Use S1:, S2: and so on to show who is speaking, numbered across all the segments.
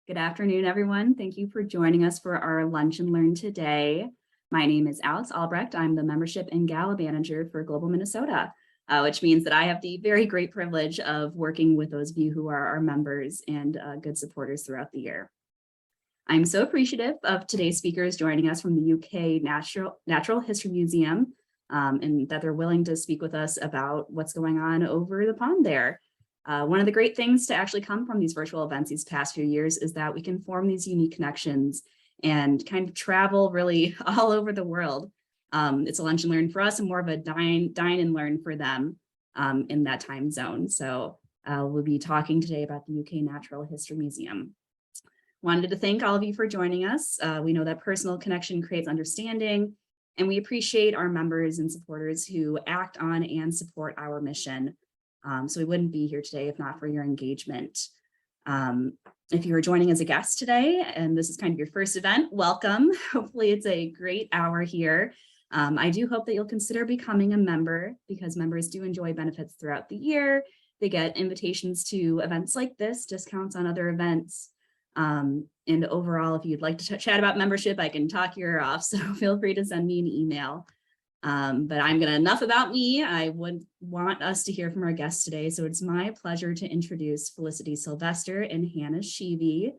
S1: Good afternoon, everyone. Thank you for joining us for our Lunch and Learn today. My name is Alex Albrecht. I'm the Membership and Gala Manager for Global Minnesota, which means that I have the very great privilege of working with those of you who are our members and good supporters throughout the year. I'm so appreciative of today's speakers joining us from the UK Natural History Museum and that they're willing to speak with us about what's going on over the pond there. One of the great things to actually come from these virtual events these past few years is that we can form these unique connections and kind of travel really all over the world. It's a lunch and learn for us and more of a dine and learn for them in that time zone. So we'll be talking today about the UK Natural History Museum. Wanted to thank all of you for joining us. We know that personal connection creates understanding, and we appreciate our members and supporters who act on and support our mission. So we wouldn't be here today if not for your engagement. If you are joining as a guest today, and this is kind of your first event, welcome. Hopefully it's a great hour here. I do hope that you'll consider becoming a member because members do enjoy benefits throughout the year. They get invitations to events like this, discounts on other events. And overall, if you'd like to chat about membership, I can talk your ear off. So feel free to send me an email. But enough about me. I would want us to hear from our guests today. So it's my pleasure to introduce Felicity Sylvester and Hannah Sheevey.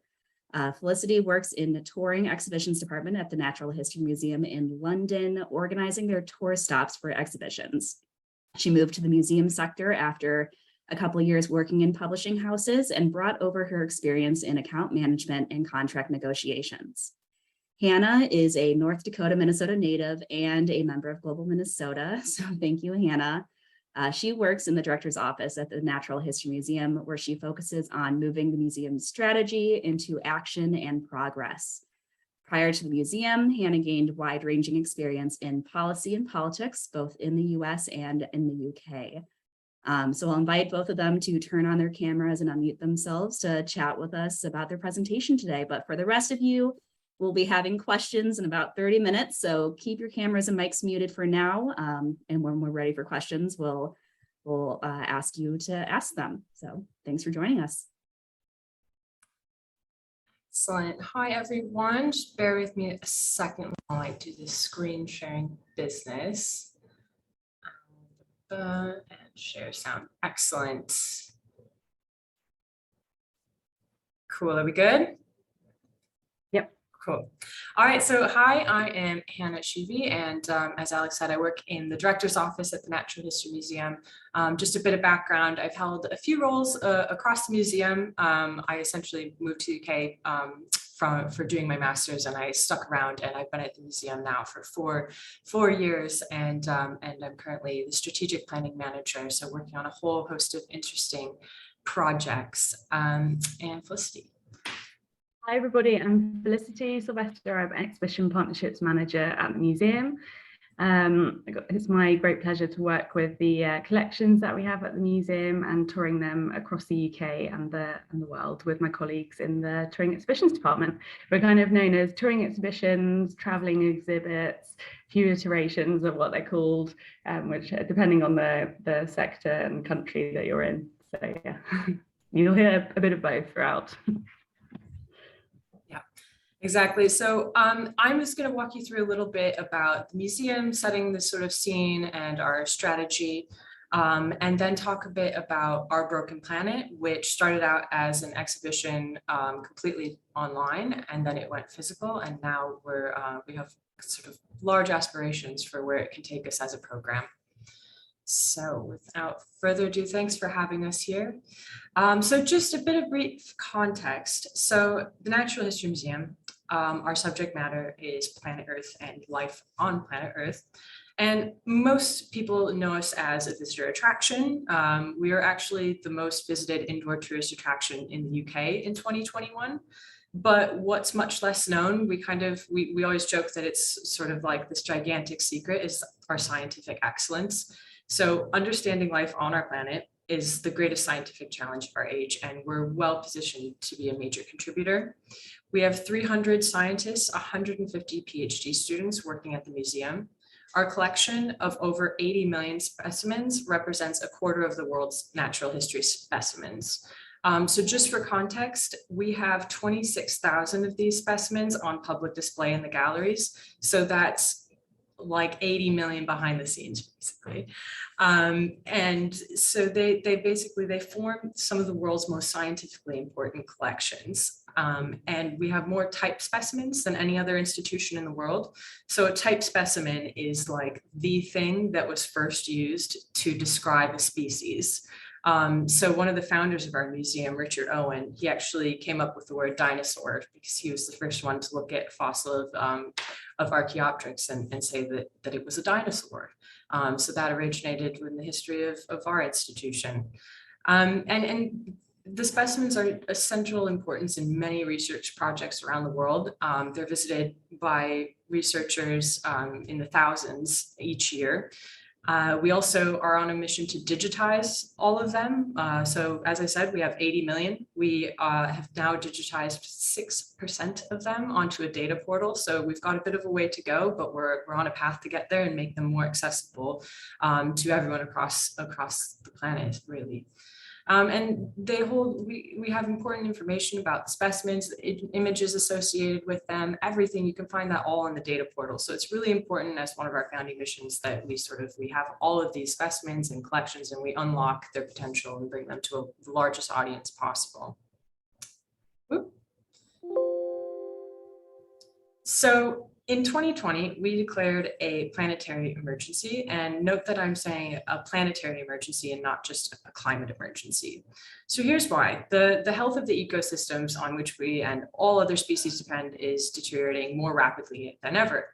S1: Felicity works in the Touring Exhibitions Department at the Natural History Museum in London, organizing their tour stops for exhibitions. She moved to the museum sector after a couple of years working in publishing houses and brought over her experience in account management and contract negotiations. Hannah is a North Dakota, Minnesota native and a member of Global Minnesota. So thank you, Hannah. She works in the director's office at the Natural History Museum, where she focuses on moving the museum's strategy into action and progress. Prior to the museum, Hannah gained wide-ranging experience in policy and politics, both in the US and in the UK. So I'll invite both of them to turn on their cameras and unmute themselves to chat with us about their presentation today. But for the rest of you, we'll be having questions in about 30 minutes, so keep your cameras and mics muted for now. And when we're ready for questions, we'll ask you to ask them. So thanks for joining us.
S2: Excellent. Hi, everyone. Just bear with me a second while I do this screen sharing business. And share sound. Excellent. Cool. Are we good?
S1: Yep.
S2: Cool. All right. So hi, I am Hannah Sheevey, and as Alex said, I work in the director's office at the Natural History Museum. Just a bit of background, I've held a few roles across the museum. I essentially moved to the UK for doing my master's, and I stuck around, and I've been at the museum now for four years, and I'm currently the strategic planning manager, so working on a whole host of interesting projects. And Felicity.
S3: Hi everybody, I'm Felicity Sylvester. I'm Exhibition Partnerships Manager at the museum. It's my great pleasure to work with the collections that we have at the museum and touring them across the UK and the world with my colleagues in the Touring Exhibitions Department. We're kind of known as touring exhibitions, traveling exhibits, few iterations of what they're called, which depending on the sector and country that you're in. So yeah, you'll hear a bit of both throughout.
S2: Exactly. So I'm just going to walk you through a little bit about the museum, setting the sort of scene and our strategy, and then talk a bit about Our Broken Planet, which started out as an exhibition completely online, and then it went physical, and now we have sort of large aspirations for where it can take us as a program. So without further ado, thanks for having us here. So just a bit of brief context. So the Natural History Museum, our subject matter is planet Earth and life on planet Earth. And most people know us as a visitor attraction. We are actually the most visited indoor tourist attraction in the UK in 2021. But what's much less known, we always joke that it's sort of like this gigantic secret is our scientific excellence. So understanding life on our planet is the greatest scientific challenge of our age, and we're well positioned to be a major contributor. We have 300 scientists, 150 PhD students working at the museum. Our collection of over 80 million specimens represents a quarter of the world's natural history specimens. So just for context, we have 26,000 of these specimens on public display in the galleries. So that's like 80 million behind the scenes, basically. And so they basically, they form some of the world's most scientifically important collections. And we have more type specimens than any other institution in the world. So a type specimen is like the thing that was first used to describe a species. So one of the founders of our museum, Richard Owen, he actually came up with the word dinosaur because he was the first one to look at a fossil of Archaeopteryx and say that it was a dinosaur. So that originated in the history of our institution. And the specimens are of central importance in many research projects around the world. They're visited by researchers in the thousands each year. We also are on a mission to digitize all of them. So as I said, we have 80 million. We have now digitized 6% of them onto a data portal. So we've got a bit of a way to go, but we're on a path to get there and make them more accessible to everyone across the planet, really. And we have important information about the specimens, images associated with them, everything. You can find that all on the data portal. So it's really important as one of our founding missions that we have all of these specimens and collections and we unlock their potential and bring them to the largest audience possible. Whoop. So in 2020, we declared a planetary emergency, and note that I'm saying a planetary emergency and not just a climate emergency. So here's why. The health of the ecosystems on which we and all other species depend is deteriorating more rapidly than ever.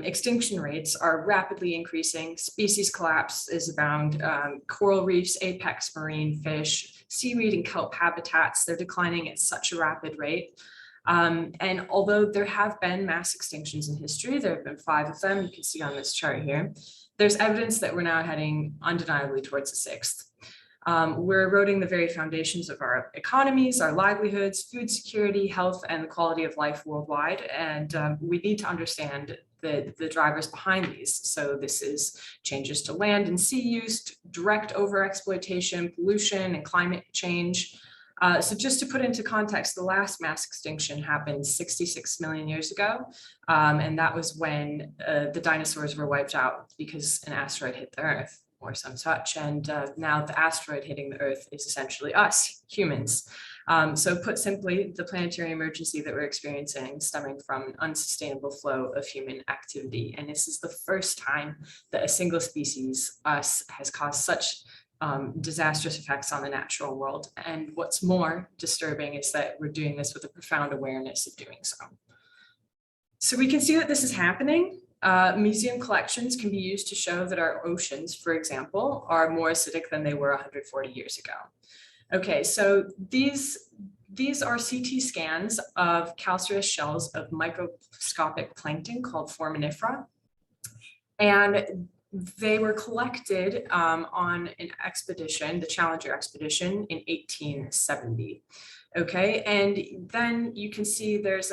S2: Extinction rates are rapidly increasing, species collapse is abound, coral reefs, apex marine fish, seaweed and kelp habitats, they're declining at such a rapid rate. And although there have been mass extinctions in history, there have been 5 of them, you can see on this chart here, there's evidence that we're now heading undeniably towards the 6th. We're eroding the very foundations of our economies, our livelihoods, food security, health, and the quality of life worldwide. And we need to understand the drivers behind these. So this is changes to land and sea use, direct overexploitation, pollution, and climate change. So just to put into context, the last mass extinction happened 66 million years ago. And that was when the dinosaurs were wiped out because an asteroid hit the Earth or some such. And now the asteroid hitting the Earth is essentially us, humans. So put simply, the planetary emergency that we're experiencing stemming from an unsustainable flow of human activity. And this is the first time that a single species, us, has caused such disastrous effects on the natural world. And what's more disturbing is that we're doing this with a profound awareness of doing so. So we can see that this is happening. Museum collections can be used to show that our oceans, for example, are more acidic than they were 140 years ago. Okay, so these are CT scans of calcareous shells of microscopic plankton called foraminifera. And they were collected on an expedition, the Challenger expedition in 1870. Okay, and then you can see there's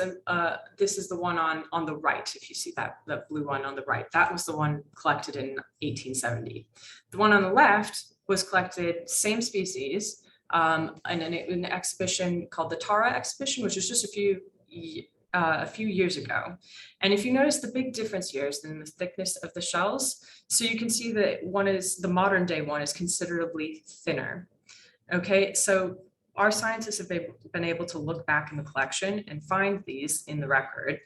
S2: this is the one on the right. If you see that, the blue one on the right, that was the one collected in 1870. The one on the left was collected, same species, in an exhibition called the Tara expedition, which was just a few years ago. And if you notice, the big difference here is in the thickness of the shells. So you can see that the modern day one is considerably thinner. Okay, so our scientists have been able to look back in the collection and find these in the record.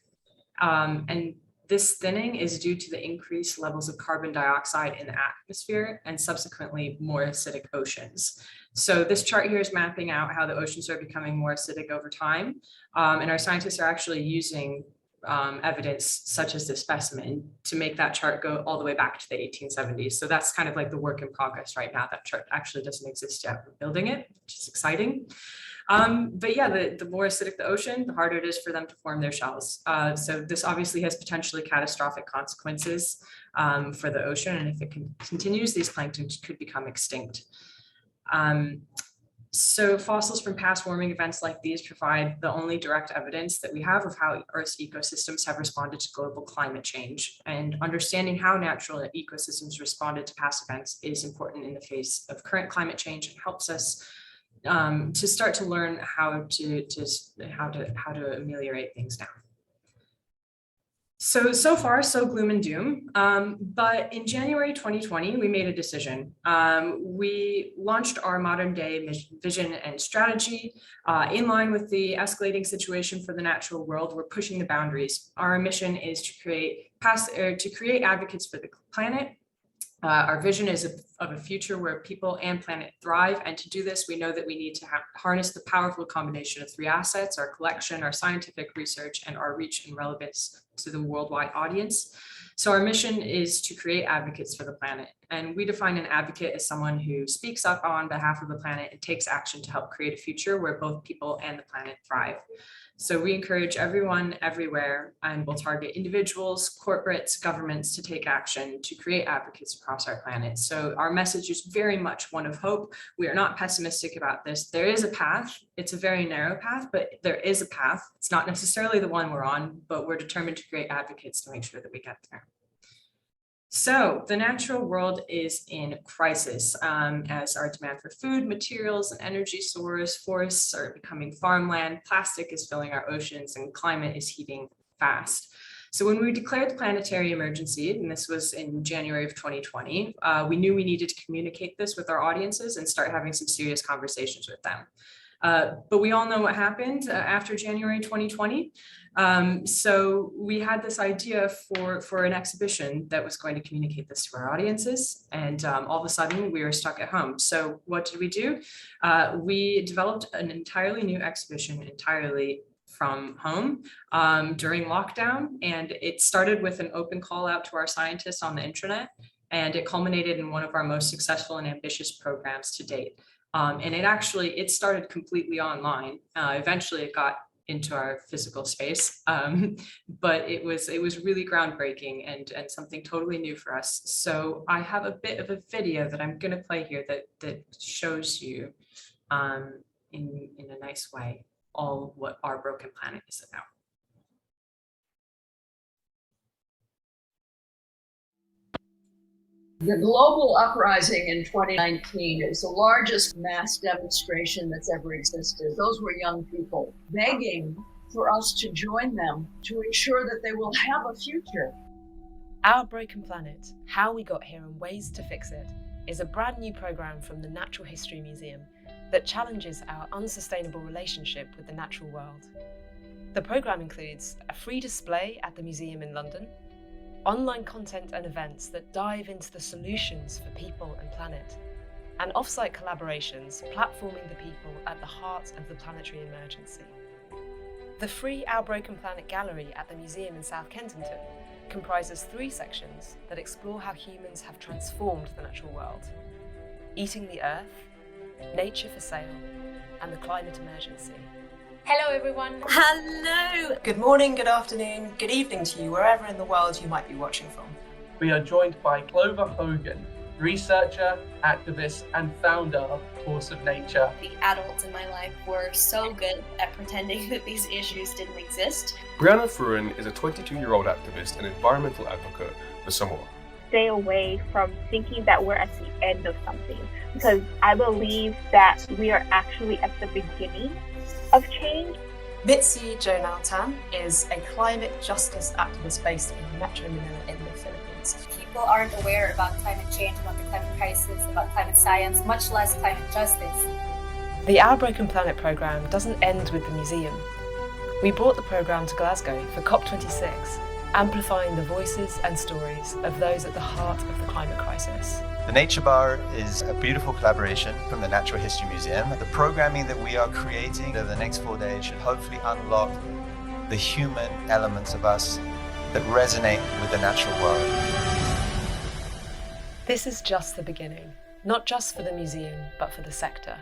S2: And this thinning is due to the increased levels of carbon dioxide in the atmosphere and subsequently more acidic oceans. So this chart here is mapping out how the oceans are becoming more acidic over time. And our scientists are actually using evidence such as this specimen to make that chart go all the way back to the 1870s. So that's kind of like the work in progress right now. That chart actually doesn't exist yet. We're building it, which is exciting. But yeah, the more acidic the ocean, the harder it is for them to form their shells. So this obviously has potentially catastrophic consequences for the ocean. And if it continues, these plankton could become extinct. So fossils from past warming events like these provide the only direct evidence that we have of how Earth's ecosystems have responded to global climate change. And understanding how natural ecosystems responded to past events is important in the face of current climate change and helps us to start to learn how to ameliorate things now. So far, so gloom and doom. But in January 2020, we made a decision. We launched our modern day vision and strategy in line with the escalating situation for the natural world. We're pushing the boundaries. Our mission is to create advocates for the planet. Our vision is of a future where people and planet thrive. And to do this, we know that we need to harness the powerful combination of three assets: our collection, our scientific research, and our reach and relevance to the worldwide audience. So our mission is to create advocates for the planet. And we define an advocate as someone who speaks up on behalf of the planet and takes action to help create a future where both people and the planet thrive. So we encourage everyone everywhere, and we'll target individuals, corporates, governments to take action to create advocates across our planet. So our message is very much one of hope. We are not pessimistic about this. There is a path. It's a very narrow path, but there is a path. It's not necessarily the one we're on, but we're determined to create advocates to make sure that we get there. So the natural world is in crisis as our demand for food, materials, and energy soars. Forests are becoming farmland, plastic is filling our oceans, and climate is heating fast. So when we declared the planetary emergency, and this was in January of 2020, we knew we needed to communicate this with our audiences and start having some serious conversations with them. But we all know what happened after January 2020. So we had this idea for an exhibition that was going to communicate this to our audiences. And all of a sudden we were stuck at home. So what did we do? We developed an entirely new exhibition entirely from home during lockdown. And it started with an open call out to our scientists on the intranet. And it culminated in one of our most successful and ambitious programs to date. And it started completely online. Eventually it got into our physical space, but it was really groundbreaking and something totally new for us. So I have a bit of a video that I'm going to play here that shows you in a nice way all what Our Broken Planet is about.
S4: The global uprising in 2019 is the largest mass demonstration that's ever existed. Those were young people begging for us to join them to ensure that they will have a future.
S5: Our Broken Planet, How We Got Here and Ways to Fix It, is a brand new program from the Natural History Museum that challenges our unsustainable relationship with the natural world. The program includes a free display at the museum in London, online content and events that dive into the solutions for people and planet, and off-site collaborations platforming the people at the heart of the planetary emergency. The free Our Broken Planet gallery at the museum in South Kensington comprises 3 sections that explore how humans have transformed the natural world: Eating the Earth, Nature for Sale, and the Climate Emergency.
S6: Hello everyone.
S7: Hello. Good morning, good afternoon, good evening to you, wherever in the world you might be watching from.
S8: We are joined by Clover Hogan, researcher, activist, and founder of Force of Nature.
S6: The adults in my life were so good at pretending that these issues didn't exist.
S9: Brianna Fruin is a 22-year-old activist and environmental advocate for Samoa.
S10: Stay away from thinking that we're at the end of something, because I believe that we are actually at the beginning of change.
S7: Mitzi Jonal Tan is a climate justice activist based in Metro Manila in the Philippines.
S6: People aren't aware about climate change, about the climate crisis, about climate science, much less climate justice.
S5: The Our Broken Planet programme doesn't end with the museum. We brought the programme to Glasgow for COP26, amplifying the voices and stories of those at the heart of the climate crisis.
S11: The Nature Bar is a beautiful collaboration from the Natural History Museum. The programming that we are creating over the next 4 days should hopefully unlock the human elements of us that resonate with the natural world.
S5: This is just the beginning, not just for the museum, but for the sector.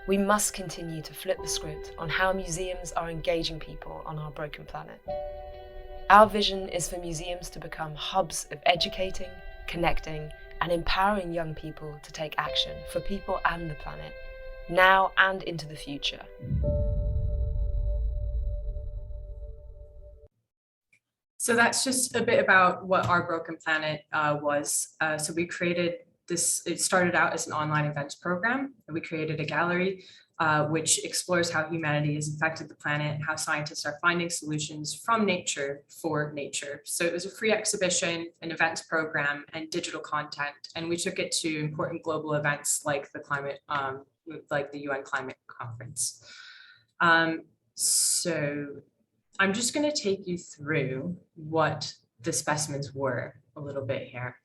S5: We must continue to flip the script on how museums are engaging people on our broken planet. Our vision is for museums to become hubs of educating, connecting, and empowering young people to take action for people and the planet, now and into the future.
S2: So that's just a bit about what Our Broken Planet was. So we created this, it started out as an online events program, and we created a gallery which explores how humanity has affected the planet, how scientists are finding solutions from nature for nature. So it was a free exhibition, an events program, and digital content. And we took it to important global events like the UN Climate Conference. So I'm just going to take you through what the specimens were a little bit here.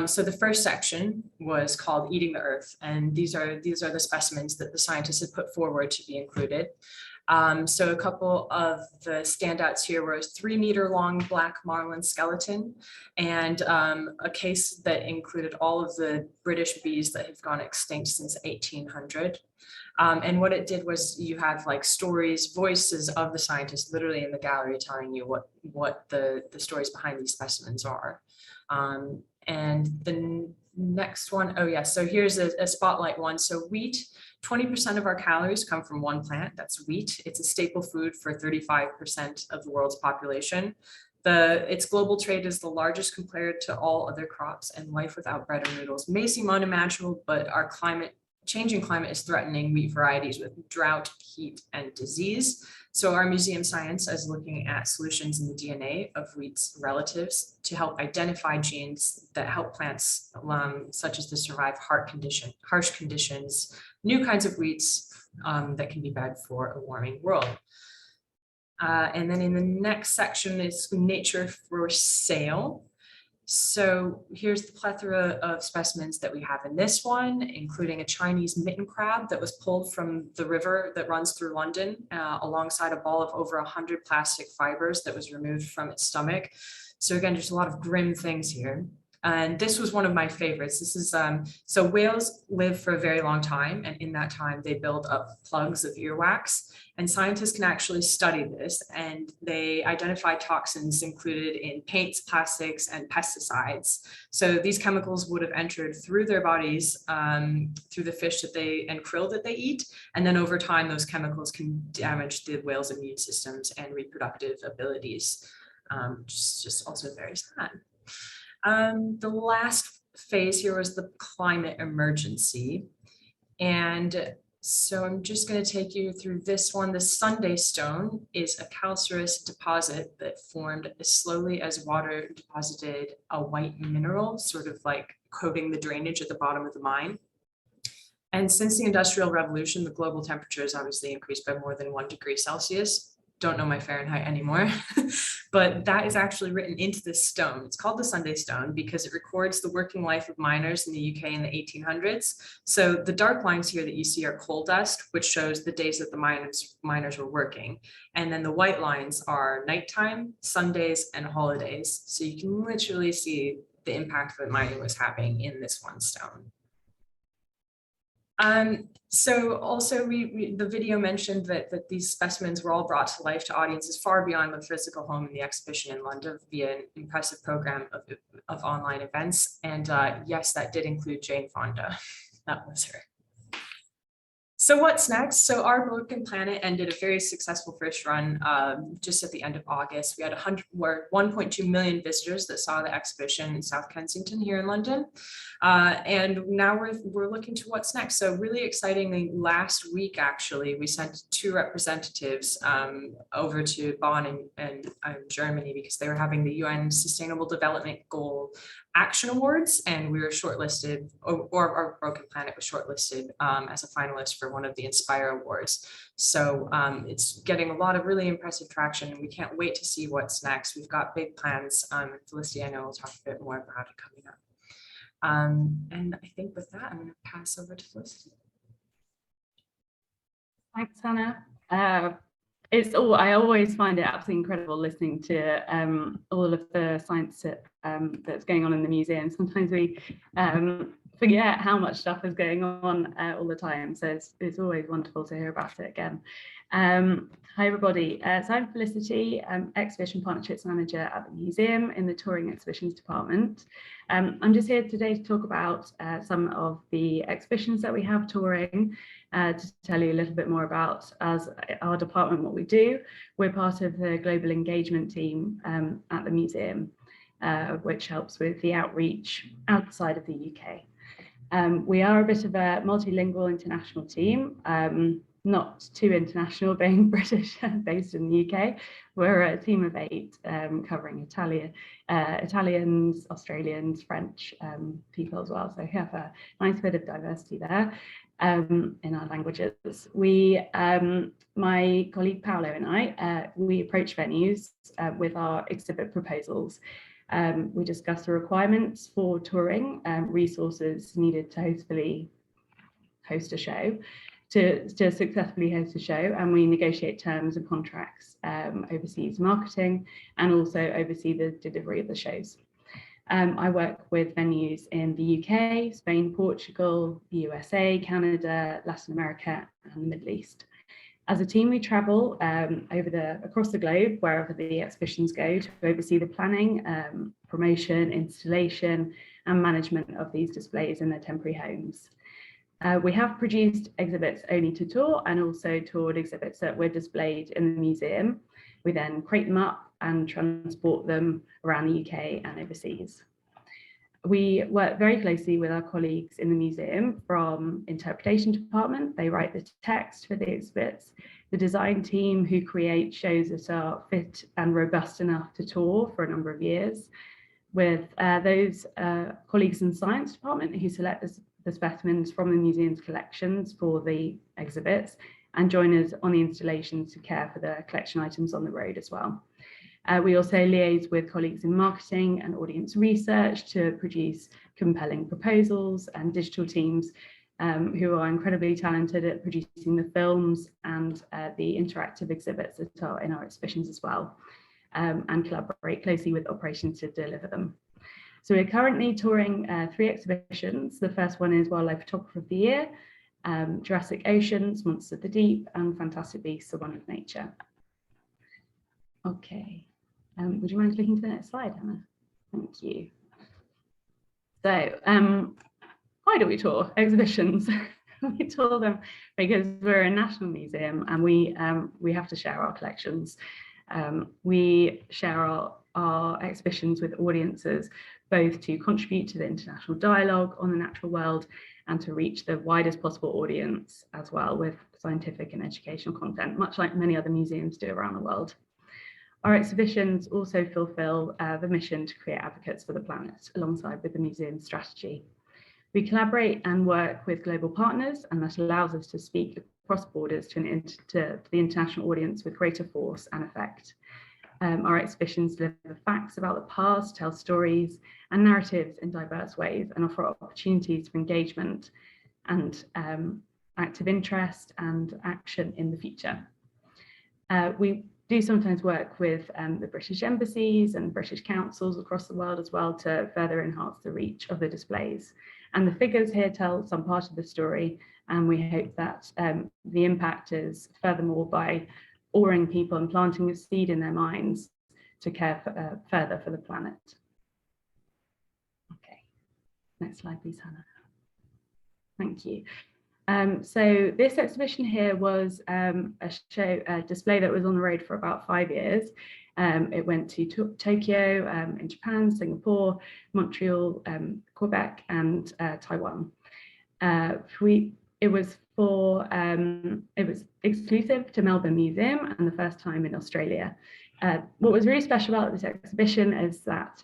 S2: So the first section was called Eating the Earth, and these are the specimens that the scientists had put forward to be included. So a couple of the standouts here were a 3-meter long black marlin skeleton and a case that included all of the British bees that have gone extinct since 1800. And what it did was you had like stories, voices of the scientists literally in the gallery telling you what the stories behind these specimens are. And the next one, oh yeah, so here's a spotlight one. So wheat, 20% of our calories come from one plant, that's wheat. It's a staple food for 35% of the world's population. Its global trade is the largest compared to all other crops, and life without bread or noodles may seem unimaginable, but our changing climate is threatening wheat varieties with drought, heat, and disease. So our museum science is looking at solutions in the DNA of wheat's relatives to help identify genes that help plants such as to survive harsh conditions, new kinds of wheats that can be bred for a warming world. And then in the next section is nature for sale. So here's the plethora of specimens that we have in this one, including a Chinese mitten crab that was pulled from the river that runs through London alongside a ball of over 100 plastic fibers that was removed from its stomach. So again, there's a lot of grim things here. And this was one of my favorites. This is, so whales live for a very long time, and in that time they build up plugs of earwax. And scientists can actually study this, and they identify toxins included in paints, plastics, and pesticides. So these chemicals would have entered through their bodies, through the fish and krill that they eat. And then over time, those chemicals can damage the whale's immune systems and reproductive abilities, which is just also very sad. The last phase here was the climate emergency. And so I'm just going to take you through this one. The Sunday stone is a calcareous deposit that formed as slowly as water deposited a white mineral, sort of like coating the drainage at the bottom of the mine. And since the Industrial Revolution, the global temperature has obviously increased by more than 1 degree Celsius. Don't know my Fahrenheit anymore, but that is actually written into this stone. It's called the Sunday Stone because it records the working life of miners in the UK in the 1800s. So the dark lines here that you see are coal dust, which shows the days that the miners were working. And then the white lines are nighttime, Sundays, and holidays. So you can literally see the impact that mining was having in this one stone. So also the video mentioned that these specimens were all brought to life to audiences far beyond the physical home in the exhibition in London via an impressive program of online events. And yes, that did include Jane Fonda. That was her. So what's next? So Our Broken Planet ended a very successful first run just at the end of August. We had 1.2 million visitors that saw the exhibition in South Kensington here in London. And now we're looking to what's next. So really excitingly, last week, actually, we sent 2 representatives over to Bonn and Germany because they were having the UN Sustainable Development Goal Action Awards, and we were shortlisted, or Our Broken Planet was shortlisted as a finalist for one of the Inspire Awards. So it's getting a lot of really impressive traction, and we can't wait to see what's next. We've got big plans. Felicity, I know, will talk a bit more about it coming up. And I think with that, I'm going to pass over to Felicity.
S3: Thanks, Hannah. I always find it absolutely incredible listening to all of the science that's going on in the museum. Sometimes we forget how much stuff is going on all the time. So it's always wonderful to hear about it again. Hi, everybody. So I'm Felicity, Exhibition Partnerships Manager at the museum in the Touring Exhibitions Department. I'm just here today to talk about some of the exhibitions that we have touring, to tell you a little bit more about our department, what we do. We're part of the global engagement team at the museum, which helps with the outreach outside of the UK. We are a bit of a multilingual international team, not too international being British based in the UK. We're a team of 8 covering Italians, Australians, French people as well. So we have a nice bit of diversity there in our languages. My colleague Paolo and I, we approach venues with our exhibit proposals. We discuss the requirements for touring, resources needed to host a show, to successfully host a show, and we negotiate terms and contracts, overseas marketing, and also oversee the delivery of the shows. I work with venues in the UK, Spain, Portugal, the USA, Canada, Latin America, and the Middle East. As a team, we travel across the globe, wherever the exhibitions go, to oversee the planning, promotion, installation, and management of these displays in their temporary homes. We have produced exhibits only to tour, and also toured exhibits that were displayed in the museum. We then crate them up and transport them around the UK and overseas. We work very closely with our colleagues in the museum from interpretation department. They write the text for the exhibits, the design team who create shows that are fit and robust enough to tour for a number of years, with those colleagues in the science department who select the specimens from the museum's collections for the exhibits and join us on the installations to care for the collection items on the road as well. We also liaise with colleagues in marketing and audience research to produce compelling proposals, and digital teams who are incredibly talented at producing the films and the interactive exhibits that are in our exhibitions as well, and collaborate closely with operations to deliver them. So we're currently touring 3 exhibitions. The first one is Wildlife Photographer of the Year, Jurassic Oceans, Monsters of the Deep, and Fantastic Beasts, The Wonder of Nature. Okay, would you mind clicking to the next slide, Hannah? Thank you. So why do we tour exhibitions? We tour them because we're a national museum, and we have to share our collections. We share our exhibitions with audiences, both to contribute to the international dialogue on the natural world and to reach the widest possible audience as well, with scientific and educational content, much like many other museums do around the world. Our exhibitions also fulfill the mission to create advocates for the planet alongside with the museum's strategy. We collaborate and work with global partners, and that allows us to speak across borders to the international audience with greater force and effect. Our exhibitions deliver facts about the past, tell stories and narratives in diverse ways, and offer opportunities for engagement and active interest and action in the future. We do sometimes work with the British embassies and British councils across the world as well to further enhance the reach of the displays. And the figures here tell some part of the story, and we hope that the impact is furthermore by awing people and planting a seed in their minds to care for, further for the planet. Okay, next slide please, Hannah. Thank you. So this exhibition here was a display that was on the road for about 5 years. It went to Tokyo in Japan, Singapore, Montreal, Quebec, and Taiwan. It was exclusive to Melbourne Museum and the first time in Australia. What was really special about this exhibition is that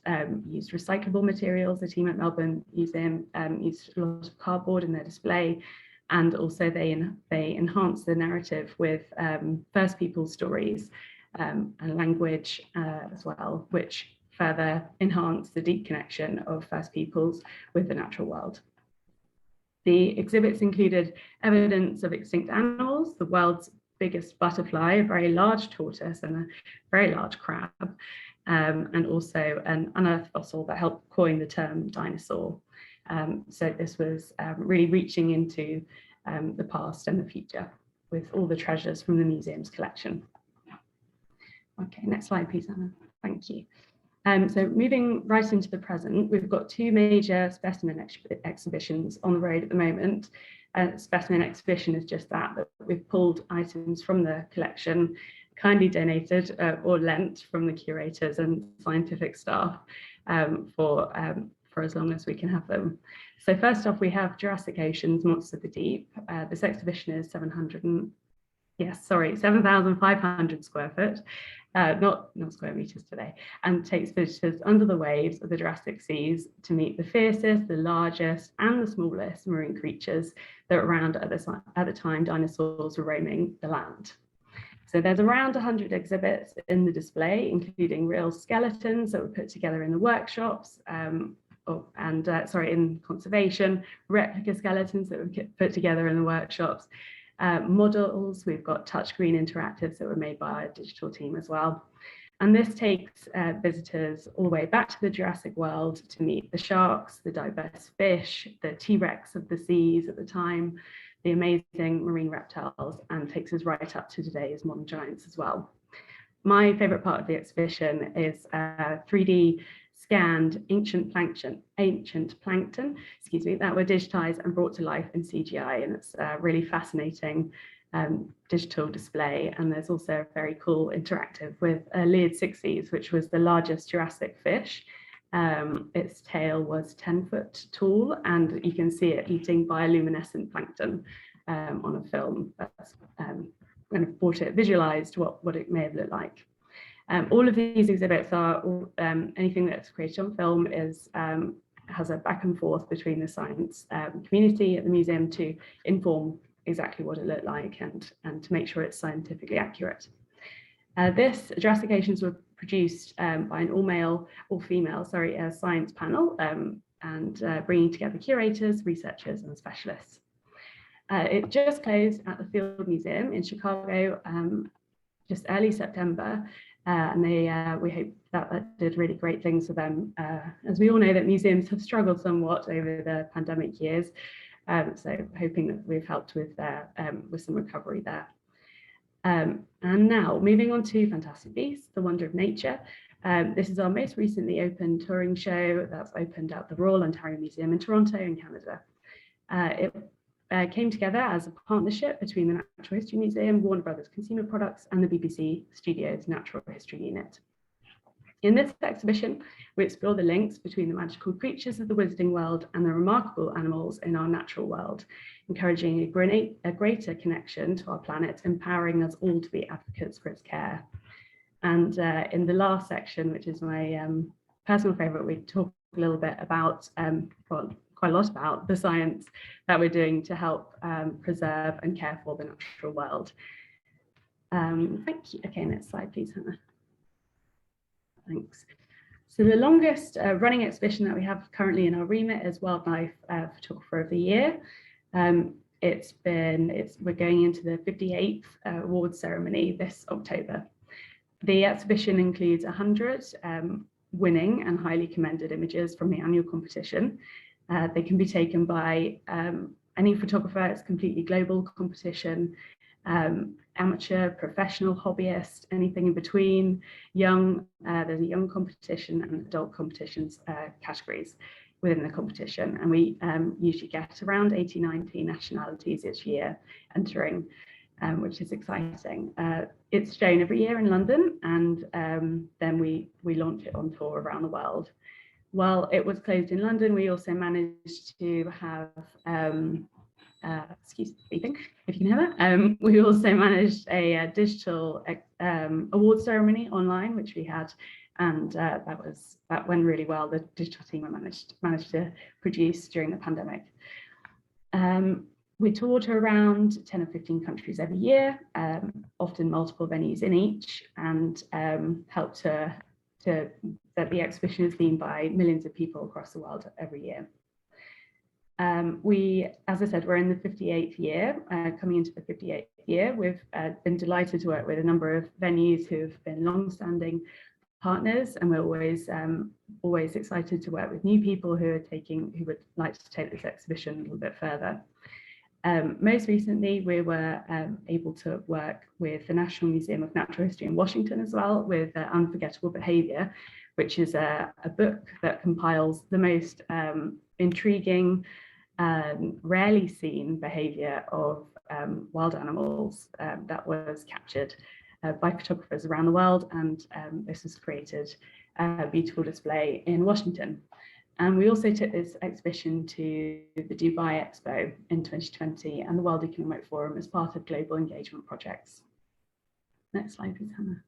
S3: used recyclable materials. The team at Melbourne Museum used a lot of cardboard in their display, and also they enhanced the narrative with First Peoples stories and language as well, which further enhanced the deep connection of First Peoples with the natural world. The exhibits included evidence of extinct animals, the world's biggest butterfly, a very large tortoise, and a very large crab, and also an unearthed fossil that helped coin the term dinosaur. So this was really reaching into the past and the future with all the treasures from the museum's collection. Okay, next slide please, Anna. Thank you. So moving right into the present, we've got 2 major specimen exhibitions on the road at the moment. Specimen exhibition is just that we've pulled items from the collection, kindly donated or lent from the curators and scientific staff for for as long as we can have them. So first off, we have Jurassic Ocean's Monsters of the Deep. This exhibition is 7,500 square foot, not square meters today, and takes visitors under the waves of the Jurassic seas to meet the fiercest, the largest, and the smallest marine creatures that were around at the time dinosaurs were roaming the land. So there's around 100 exhibits in the display, including real skeletons that were put together in the workshops, in conservation, replica skeletons that were put together in the workshops, models. We've got touchscreen interactives that were made by our digital team as well. And this takes visitors all the way back to the Jurassic world to meet the sharks, the diverse fish, the T-Rex of the seas at the time, the amazing marine reptiles, and takes us right up to today's modern giants as well. My favorite part of the exhibition is 3D scanned ancient plankton, that were digitized and brought to life in CGI, and it's a really fascinating digital display. And there's also a very cool interactive with Leod-6es, which was the largest Jurassic fish. Its tail was 10 foot tall, and you can see it eating bioluminescent plankton on a film. That's kind of brought it, visualized what it may have looked like. All of these exhibits are, anything that's created on film has a back and forth between the science community at the museum to inform exactly what it looked like and to make sure it's scientifically accurate. This Jurassic Oceans were produced by an all-male, all-female, science panel, and bringing together curators, researchers, and specialists. It just closed at the Field Museum in Chicago, just early September, and we hope that did really great things for them. As we all know, that museums have struggled somewhat over the pandemic years, so hoping that we've helped with some recovery there. And now moving on to Fantastic Beasts, The Wonder of Nature. This is our most recently opened touring show that's opened at the Royal Ontario Museum in Toronto in Canada. It came together as a partnership between the Natural History Museum, Warner Brothers Consumer Products, and the BBC Studios Natural History Unit. In this exhibition, we explore the links between the magical creatures of the wizarding world and the remarkable animals in our natural world, encouraging a greater connection to our planet, empowering us all to be advocates for its care. And in the last section, which is my personal favorite, we talk a little bit about, quite a lot about the science that we're doing to help preserve and care for the natural world. Thank you. Okay, next slide, please, Hannah. Thanks. So the longest running exhibition that we have currently in our remit is Wildlife Photographer of the Year. We're going into the 58th awards ceremony this October. The exhibition includes 100 winning and highly commended images from the annual competition. They can be taken by any photographer. It's a completely global competition. Amateur, professional, hobbyist, anything in between, young, there's a young competition and adult competitions categories within the competition. And we usually get around 80-90 nationalities each year entering, which is exciting. It's shown every year in London, and then we launch it on tour around the world. While it was closed in London, we also managed to have excuse me, if you can hear that. We also managed a digital award ceremony online, which we had, and that went really well. The digital team managed to produce during the pandemic. We tour to around 10 or 15 countries every year, often multiple venues in each, and help that the exhibition is seen by millions of people across the world every year. As I said, we're in the 58th year, coming into the 58th year. We've been delighted to work with a number of venues who've been long-standing partners, and we're always excited to work with new people who would like to take this exhibition a little bit further. Most recently, we were able to work with the National Museum of Natural History in Washington as well, with Unforgettable Behavior, which is a book that compiles the most intriguing, rarely seen behavior of wild animals that was captured by photographers around the world, and this was created a beautiful display in Washington. And we also took this exhibition to the Dubai Expo in 2020 and the World Economic Forum as part of global engagement projects. Next slide, please, Hannah.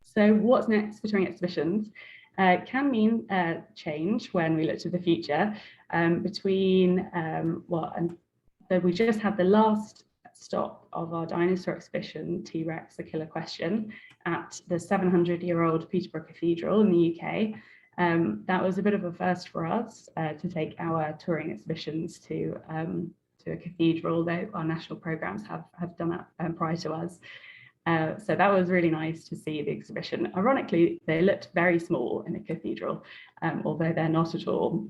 S3: So what's next for touring exhibitions? Can mean change when we look to the future so we just had the last stop of our dinosaur exhibition, T-Rex, A Killer Question, at the 700-year-old Peterborough Cathedral in the UK. That was a bit of a first for us to take our touring exhibitions to a cathedral, though our national programs have done that prior to us. So that was really nice to see the exhibition. Ironically, they looked very small in a cathedral, although they're not at all.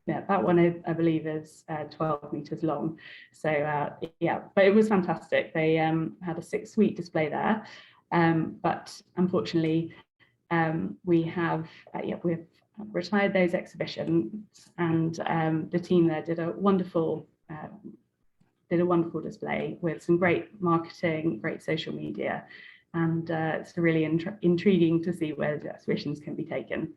S3: That one I believe is 12 meters long. So yeah, but it was fantastic. They had a 6-week display there, but unfortunately, we've retired those exhibitions, and the team there did a wonderful display with some great marketing, great social media, and it's really intriguing to see where the exhibitions can be taken.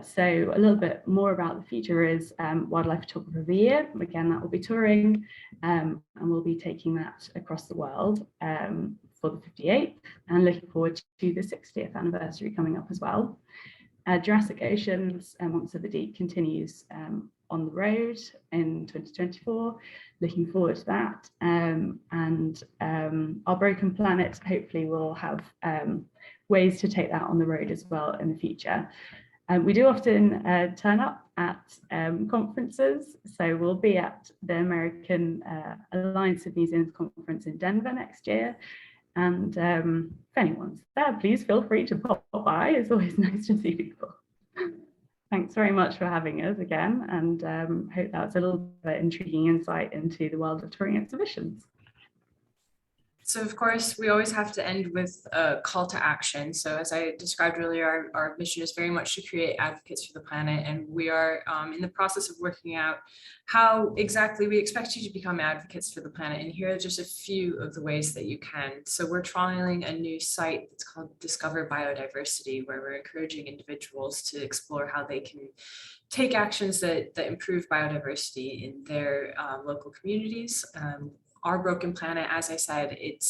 S3: So a little bit more about the future is Wildlife Photographer of the Year. Again, that will be touring, and we'll be taking that across the world for the 58th, and looking forward to the 60th anniversary coming up as well. Jurassic Oceans and Monsters of the Deep continues on the road in 2024. Looking forward to that. And Our Broken Planet hopefully will have ways to take that on the road as well in the future. We do often turn up at conferences, so we'll be at the American Alliance of Museums conference in Denver next year. And if anyone's there, please feel free to pop by. It's always nice to see people. Thanks very much for having us again, and hope that's a little bit intriguing insight into the world of touring exhibitions.
S2: So of course, we always have to end with a call to action. So as I described earlier, our mission is very much to create advocates for the planet, and we are in the process of working out how exactly we expect you to become advocates for the planet. And here are just a few of the ways that you can. So we're trialing a new site that's called Discover Biodiversity, where we're encouraging individuals to explore how they can take actions that improve biodiversity in their local communities. Our Broken Planet, as I said, it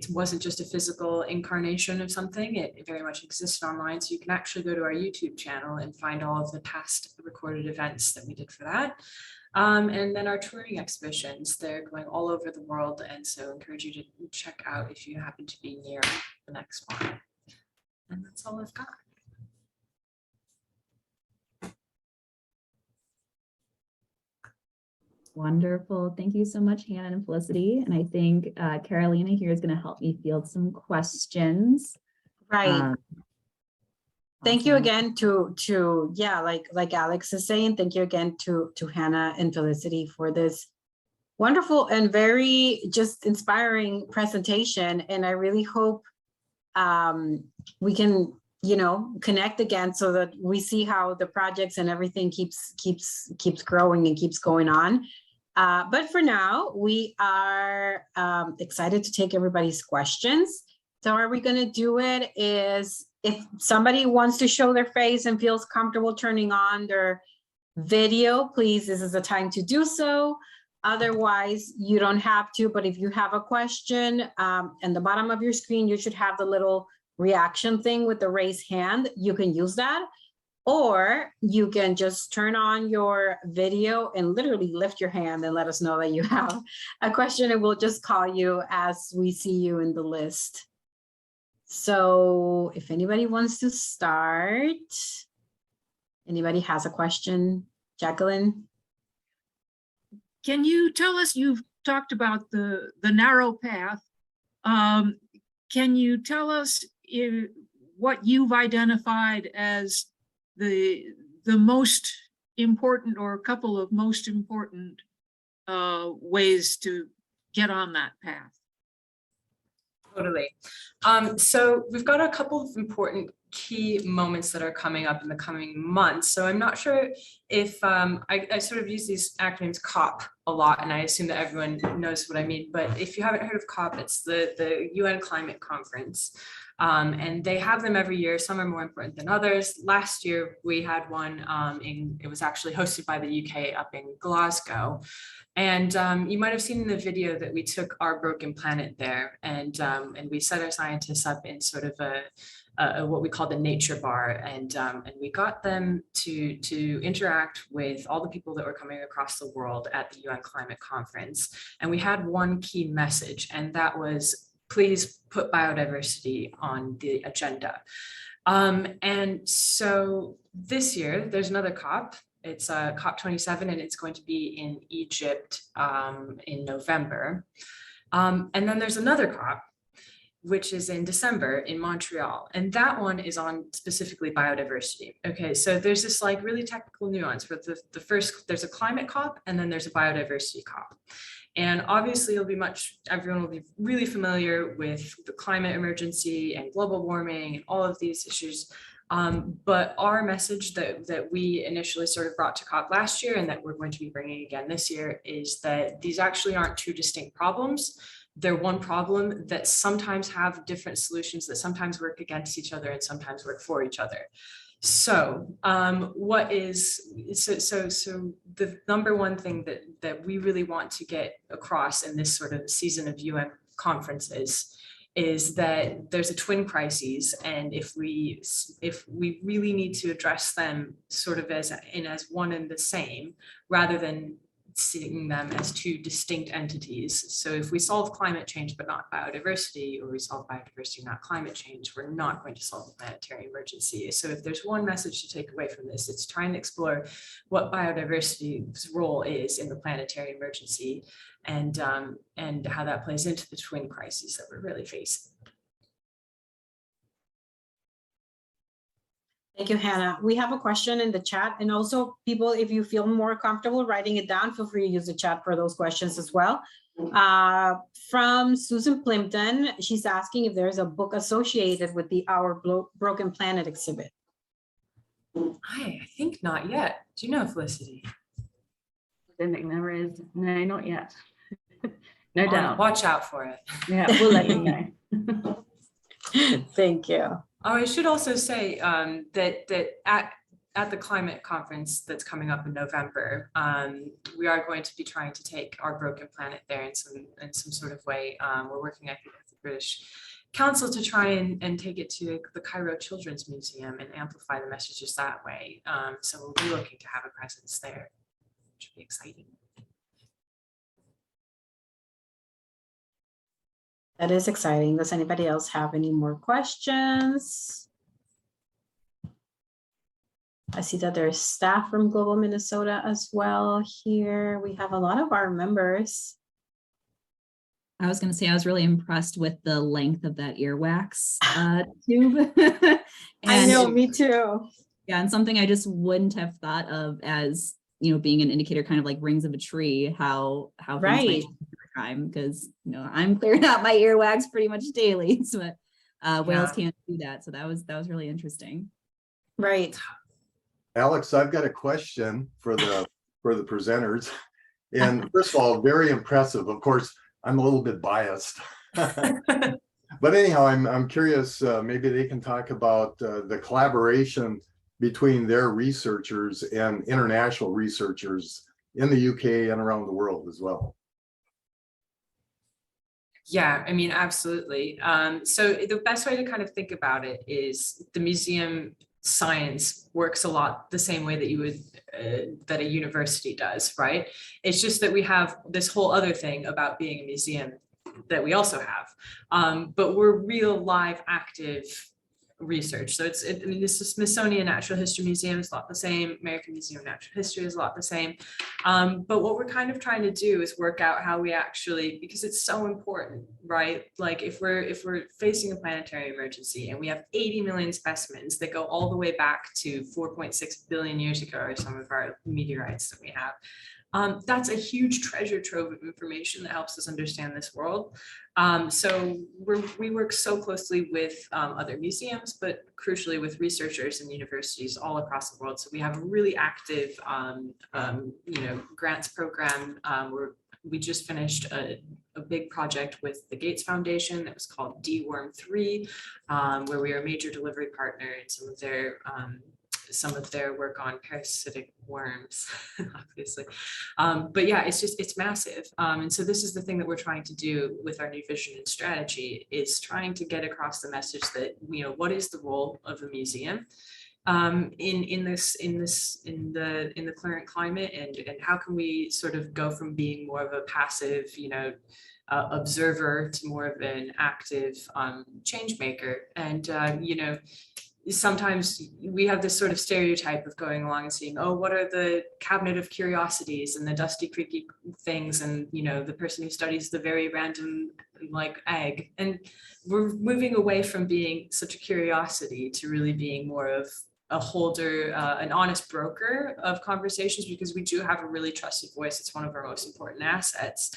S2: wasn't just a physical incarnation of something. It very much exists online. So you can actually go to our YouTube channel and find all of the past recorded events that we did for that. And then our touring exhibitions, they're going all over the world. And so I encourage you to check out if you happen to be near the next one. And that's all I've got.
S1: Wonderful. Thank you so much, Hannah and Felicity. And I think Carolina here is going to help me field some questions.
S12: Right. Thank you
S1: Awesome.
S12: again to yeah, like Alex is saying, thank you again to Hannah and Felicity for this wonderful and very just inspiring presentation. And I really hope we can, connect again so that we see how the projects and everything keeps growing and keeps going on. But for now, we are excited to take everybody's questions. So how we're going to do it is, if somebody wants to show their face and feels comfortable turning on their video, please, this is the time to do so. Otherwise, you don't have to, but if you have a question, in the bottom of your screen, you should have the little reaction thing with the raised hand. You can use that, or you can just turn on your video and literally lift your hand and let us know that you have a question, and we'll just call you as we see you in the list. So if anybody wants to start, anybody has a question? Jacqueline?
S13: Can you tell us, you've talked about the narrow path. Can you tell us what you've identified as the most important, or a couple of most important ways to get on that path?
S2: Totally. So we've got a couple of important key moments that are coming up in the coming months. So I'm not sure if I sort of use these acronyms COP a lot, and I assume that everyone knows what I mean. But if you haven't heard of COP, it's the UN Climate Conference. And they have them every year. Some are more important than others. Last year we had one it was actually hosted by the UK up in Glasgow. And you might have seen in the video that we took Our Broken Planet there, and we set our scientists up in sort of a what we call the nature bar, and we got them to interact with all the people that were coming across the world at the UN Climate Conference. And we had one key message, and that was, please put biodiversity on the agenda. And so this year there's another COP. It's COP27, and it's going to be in Egypt in November. And then there's another COP, which is in December in Montreal. And that one is on specifically biodiversity. Okay, so there's this like really technical nuance where the first, there's a climate COP, and then there's a biodiversity COP. And obviously everyone will be really familiar with the climate emergency and global warming and all of these issues. But our message that we initially sort of brought to COP last year, and that we're going to be bringing again this year, is that these actually aren't two distinct problems. They're one problem that sometimes have different solutions, that sometimes work against each other and sometimes work for each other. So so the number one thing that we really want to get across in this sort of season of UN conferences is that there's a twin crises, and if we really need to address them sort of as one and the same, rather than seeing them as two distinct entities. So if we solve climate change but not biodiversity, or we solve biodiversity not climate change, we're not going to solve the planetary emergency. So if there's one message to take away from this, it's trying to explore what biodiversity's role is in the planetary emergency, and how that plays into the twin crises that we're really facing.
S12: Thank you, Hannah. We have a question in the chat, and also people, if you feel more comfortable writing it down, feel free to use the chat for those questions as well. From Susan Plimpton, she's asking if there's a book associated with the Our Broken Planet exhibit.
S2: I think not yet. Do you know, Felicity?
S3: I don't think there is. No, not yet. No doubt.
S2: Watch out for it.
S3: Yeah, we'll let you know.
S12: Thank you.
S2: Oh, I should also say that at the climate conference that's coming up in November, we are going to be trying to take Our Broken Planet there in some sort of way. We're working, I think, with the British Council to try and take it to the Cairo Children's Museum and amplify the messages that way. So we'll be looking to have a presence there, which will be exciting.
S12: That is exciting. Does anybody else have any more questions? I see that there's staff from Global Minnesota as well here. We have a lot of our members.
S1: I was going to say, I was really impressed with the length of that earwax tube.
S12: I know, me too.
S1: Yeah, and something I just wouldn't have thought of as, being an indicator, kind of like rings of a tree, how things might change over time, because I'm clearing out my earwax pretty much daily, so whales can't do that. So that was really interesting.
S12: Right.
S14: Alex, I've got a question for the presenters. And first of all, very impressive. Of course, I'm a little bit biased. But anyhow, I'm curious, maybe they can talk about the collaboration between their researchers and international researchers in the UK and around the world as well.
S2: Yeah, I mean, absolutely. So the best way to kind of think about it is the museum science works a lot the same way that you would that a university does, right? It's just that we have this whole other thing about being a museum that we also have, but we're real live active research. So I mean, this is Smithsonian Natural History Museum is a lot the same. American Museum of Natural History is a lot the same. But what we're kind of trying to do is work out how we actually, because it's so important, right? Like if we're facing a planetary emergency and we have 80 million specimens that go all the way back to 4.6 billion years ago, or some of our meteorites that we have, that's a huge treasure trove of information that helps us understand this world. So we work so closely with other museums, but crucially with researchers and universities all across the world. So we have a really active, grants program. we just finished a big project with the Gates Foundation that was called DWORM 3, where we are a major delivery partner in some of their work on parasitic worms, obviously. But yeah, it's massive. And so this is the thing that we're trying to do with our new vision and strategy, is trying to get across the message that, what is the role of a museum in the current climate, and how can we sort of go from being more of a passive, observer to more of an active change maker. And sometimes we have this sort of stereotype of going along and seeing, oh, what are the cabinet of curiosities and the dusty, creaky things, and the person who studies the very random like egg. And we're moving away from being such a curiosity to really being more of a holder, an honest broker of conversations, because we do have a really trusted voice. It's one of our most important assets.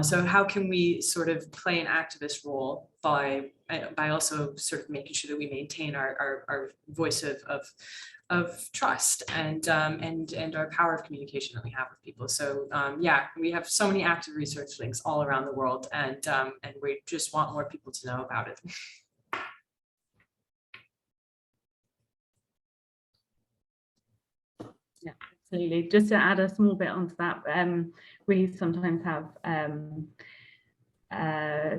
S2: So how can we sort of play an activist role by also sort of making sure that we maintain our voice of trust and our power of communication that we have with people. So yeah, we have so many active research links all around the world, and we just want more people to know about it.
S3: Yeah, absolutely. Just to add a small bit onto that, we sometimes have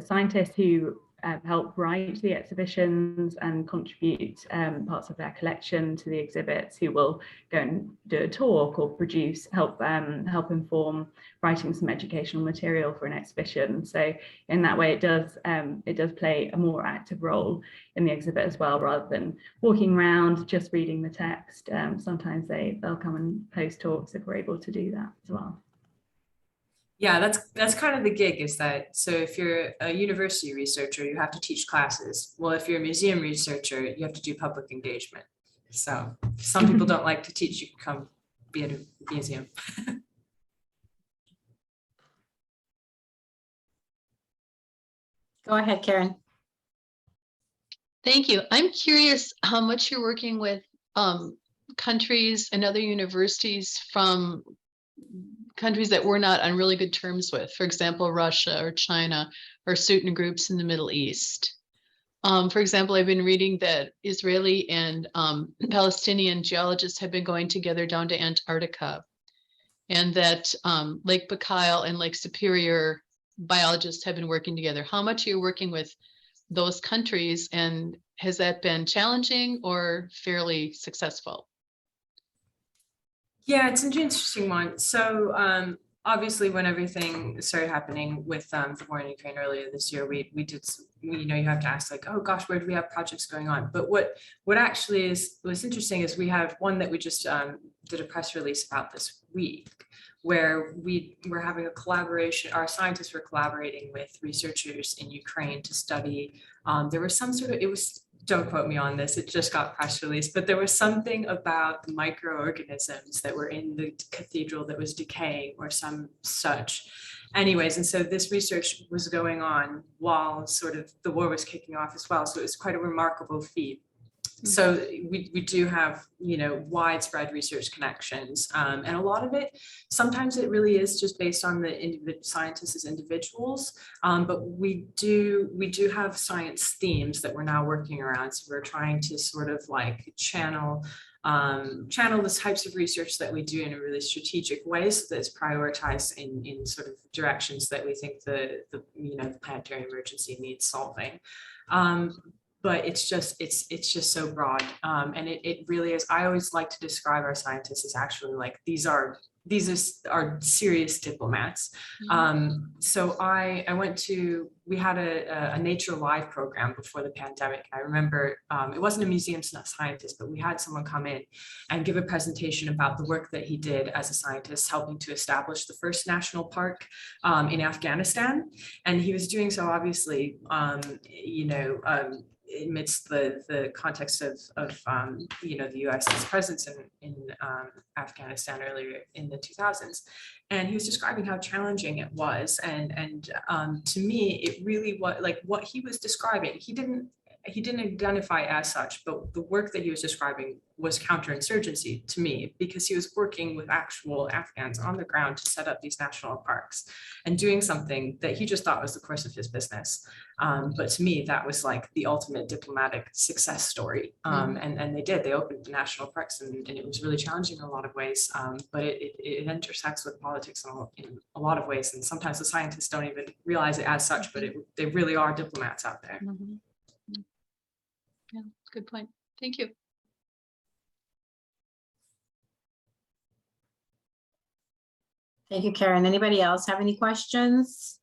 S3: scientists who help write the exhibitions and contribute parts of their collection to the exhibits, who will go and do a talk or help inform writing some educational material for an exhibition. So in that way, it does play a more active role in the exhibit as well, rather than walking around just reading the text. Sometimes they'll come and post talks if we're able to do that as well.
S2: Yeah, that's kind of the gig, is that, so if you're a university researcher, you have to teach classes. Well, if you're a museum researcher, you have to do public engagement. So if some people don't like to teach, you can come be at a museum.
S12: Go ahead, Karen.
S15: Thank you. I'm curious how much you're working with countries and other universities from countries that we're not on really good terms with, for example, Russia or China, or certain groups in the Middle East. For example, I've been reading that Israeli and Palestinian geologists have been going together down to Antarctica, and that Lake Baikal and Lake Superior biologists have been working together. How much are you working with those countries, and has that been challenging or fairly successful?
S2: Yeah, it's an interesting one. So obviously, when everything started happening with the war in Ukraine earlier this year, we did, you have to ask, like, oh gosh, where do we have projects going on? But what actually was interesting is we have one that we just did a press release about this week, where we were having a collaboration. Our scientists were collaborating with researchers in Ukraine to study. There was some sort of, don't quote me on this, it just got press released, but there was something about the microorganisms that were in the cathedral that was decaying or some such. Anyways, and so this research was going on while sort of the war was kicking off as well. So it was quite a remarkable feat. So we do have, widespread research connections, and a lot of it, sometimes it really is just based on the scientists as individuals, but we do have science themes that we're now working around. So we're trying to sort of like channel the types of research that we do in a really strategic way, so that it's prioritized in sort of directions that we think the planetary emergency needs solving. But it's just so broad, and it really is. I always like to describe our scientists as actually like these are serious diplomats. So we had a Nature Live program before the pandemic. I remember it wasn't a museum scientist, but we had someone come in and give a presentation about the work that he did as a scientist, helping to establish the first national park in Afghanistan. And he was doing so obviously, amidst the context of the US's presence in Afghanistan earlier in the 2000s, and he was describing how challenging it was, and to me it really was like what he was describing. He didn't he didn't identify as such, but the work that he was describing was counterinsurgency to me, because he was working with actual Afghans on the ground to set up these national parks and doing something that he just thought was the course of his business. But to me, that was like the ultimate diplomatic success story. And they opened the national parks, and it was really challenging in a lot of ways. But it intersects with politics in a lot of ways. And sometimes the scientists don't even realize it as such, but they really are diplomats out there.
S15: Yeah, good point. Thank you.
S12: Thank you, Karen. Anybody else have any questions?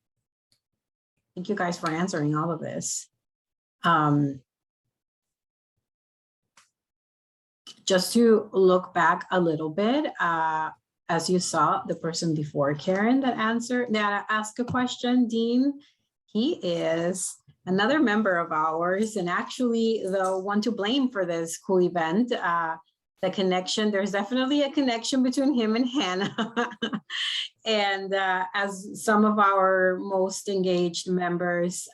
S12: Thank you guys for answering all of this. Just to look back a little bit, as you saw, the person before Karen that asked a question, Dean, he is another member of ours, and actually the one to blame for this cool event. The connection, there's definitely a connection between him and Hannah. And as some of our most engaged members,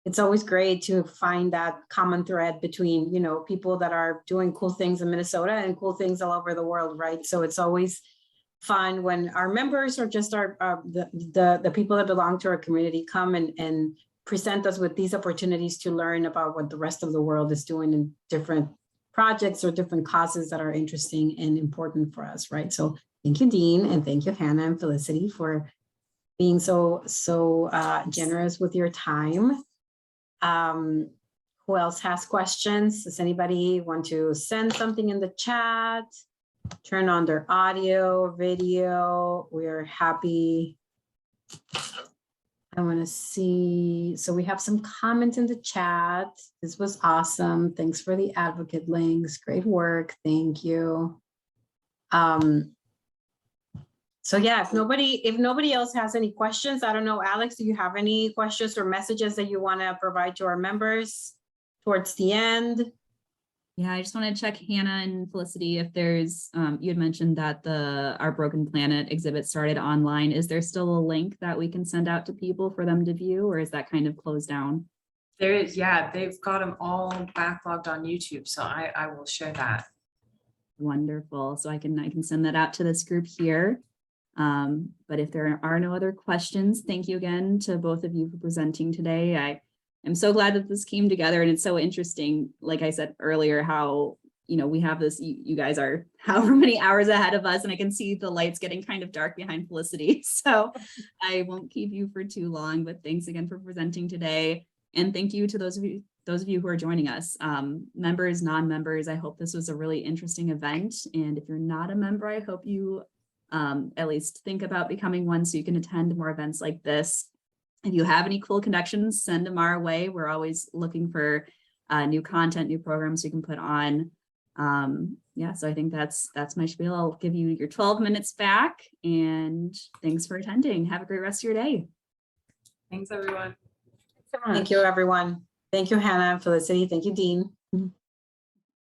S12: it's always great to find that common thread between, you know, people that are doing cool things in Minnesota and cool things all over the world, right? So it's always fun when our members or just the people that belong to our community come and present us with these opportunities to learn about what the rest of the world is doing in different projects or different causes that are interesting and important for us, right? So thank you, Dean, and thank you, Hannah and Felicity, for being so generous with your time. Who else has questions? Does anybody want to send something in the chat? Turn on their audio, video. We're happy. I want to see. So we have some comments in the chat. This was awesome. Thanks for the advocate links. Great work. Thank you. So yeah, if nobody else has any questions, I don't know, Alex, do you have any questions or messages that you want to provide to our members towards the end?
S1: Yeah, I just want to check Hannah and Felicity if there's, you had mentioned that Our Broken Planet exhibit started online. Is there still a link that we can send out to people for them to view, or is that kind of closed down?
S2: There is, yeah, they've got them all backlogged on YouTube, so I will share that.
S1: Wonderful. So I can send that out to this group here. But if there are no other questions, thank you again to both of you for presenting today. I'm so glad that this came together, and it's so interesting, like I said earlier, how, you know, we have this, you guys are however many hours ahead of us, and I can see the lights getting kind of dark behind Felicity. So I won't keep you for too long, but thanks again for presenting today. And thank you to those of you who are joining us, members, non-members. I hope this was a really interesting event. And if you're not a member, I hope you at least think about becoming one so you can attend more events like this. If you have any cool connections, send them our way. We're always looking for new content, new programs you can put on. Yeah, so I think that's my spiel. I'll give you your 12 minutes back, and thanks for attending. Have a great rest of your day.
S2: Thanks, everyone.
S12: Thank you, everyone. Thank you, Hannah and Felicity. Thank you, Dean.